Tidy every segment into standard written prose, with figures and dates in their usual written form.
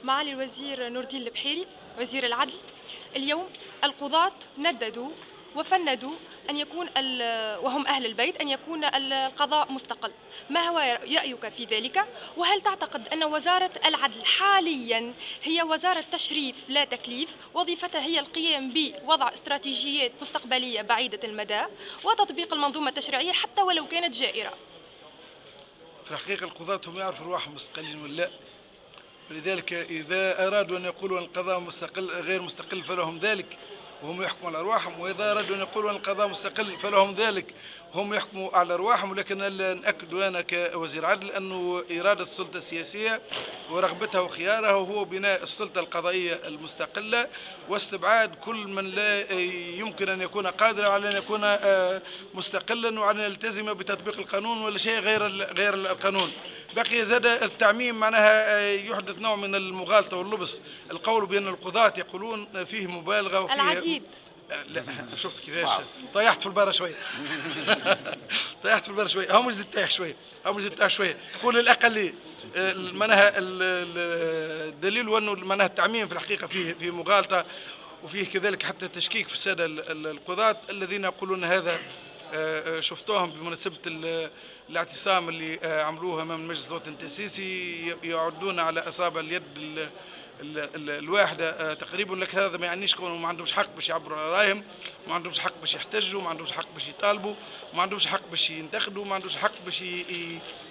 معالي الوزير نور الدين البحيري وزير العدل، اليوم القضاة نددوا وفندوا أن يكون وهم أهل البيت أن يكون القضاء مستقل. ما هو رأيك في ذلك؟ وهل تعتقد أن وزارة العدل حاليا هي وزارة تشريف لا تكليف، وظيفتها هي القيام بوضع استراتيجيات مستقبلية بعيدة المدى وتطبيق المنظومة التشريعية حتى ولو كانت جائرة؟ في الحقيقة القضاة هم يعرفوا رواحهم مستقلين ولا لا، ولذلك إذا أرادوا أن يقولوا أن القضاء مستقل غير مستقل فلهم ذلك وهم يحكموا على أرواحهم، وإذا أرادوا أن يقولوا أن القضاء مستقل فلهم ذلك وهم يحكموا على أرواحهم. ولكن نأكد أنا كوزير عدل أنه إرادة السلطة السياسية ورغبتها وخيارها هو بناء السلطة القضائية المستقلة واستبعاد كل من لا يمكن أن يكون قادرا على أن يكون مستقلا وعلى أن يلتزم بتطبيق القانون ولا شيء غير القانون. بقي زاد التعميم معناها يحدث نوع من المغالطة واللبس، القول بأن القضاة يقولون فيه مبالغة وفيه العديد. لا شفت كيفاش طيحت في البارة شوية. طيحت في البارة شوية، هم زدتها شوية، هم زدتها شوية، قول الأقلية. معناها الدليل وأنه معناها التعميم في الحقيقة فيه مغالطة وفيه كذلك حتى تشكيك في السادة القضاة الذين يقولون هذا. شفتوهم بمناسبة الاعتصام اللي عملوها امام المجلس الوطني التأسيسي يعدون على اصابع اليد الواحده تقريبا. لك هذا ما يعنيش كونهم ما عندهمش حق باش يعبروا على رايهم، ما عندهمش حق باش يحتجوا، ما عندهمش حق باش يطالبوا، ما عندهمش حق باش ينتقدوا، ما عندهمش حق باش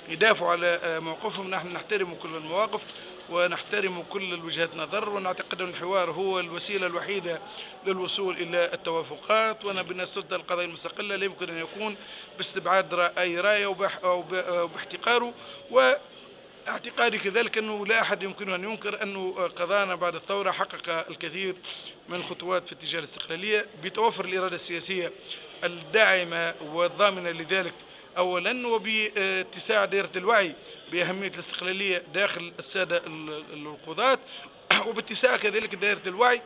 يدافعوا على موقفهم. نحن نحترم كل المواقف ونحترم كل وجهات نظر، ونعتقد أن الحوار هو الوسيلة الوحيدة للوصول إلى التوافقات. وأنا بأن السلطة القضائية المستقلة لا يمكن أن يكون باستبعاد أي رأي أو باحتقاره. واعتقادي كذلك أنه لا أحد يمكن أن ينكر أنه قضاءنا بعد الثورة حقق الكثير من الخطوات في اتجاه الاستقلالية بتوفر الإرادة السياسية الداعمة والضامنة لذلك أولا، وباتساع دائرة الوعي بأهمية الاستقلالية داخل السادة القضاة، وباتساع كذلك دائرة الوعي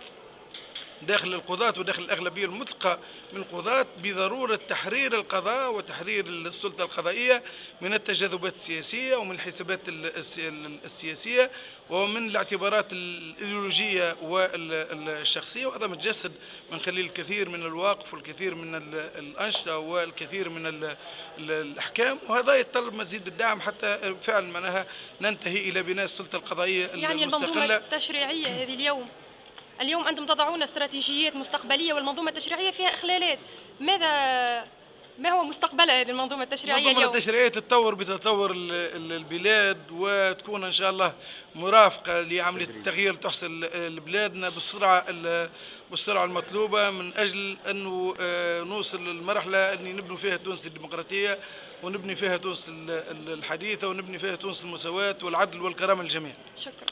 داخل القضاة وداخل الأغلبية المطلقة من القضاة بضرورة تحرير القضاء وتحرير السلطة القضائية من التجاذبات السياسية ومن الحسابات السياسية ومن الاعتبارات الإيديولوجية والشخصية، وهذا متجسد من خلال الكثير من الواقف والكثير من الأنشطة والكثير من الأحكام. وهذا يتطلب مزيد الدعم حتى فعلا معناها ننتهي إلى بناء السلطة القضائية يعني المستقلة. المنظومة التشريعية هذه اليوم أنتم تضعون استراتيجيات مستقبلية والمنظومة التشريعية فيها إخلالات. ما هو مستقبلها هذه المنظومة التشريعية اليوم؟ المنظومة التشريعية تتطور بتطور البلاد وتكون إن شاء الله مرافقة لعملية التغيير تحصل لبلادنا بالسرعة المطلوبة من أجل أنه نوصل للمرحلة اللي نبني فيها تونس الديمقراطية ونبني فيها تونس الحديثة ونبني فيها تونس المساواة والعدل والكرامة للجميع. شكرا.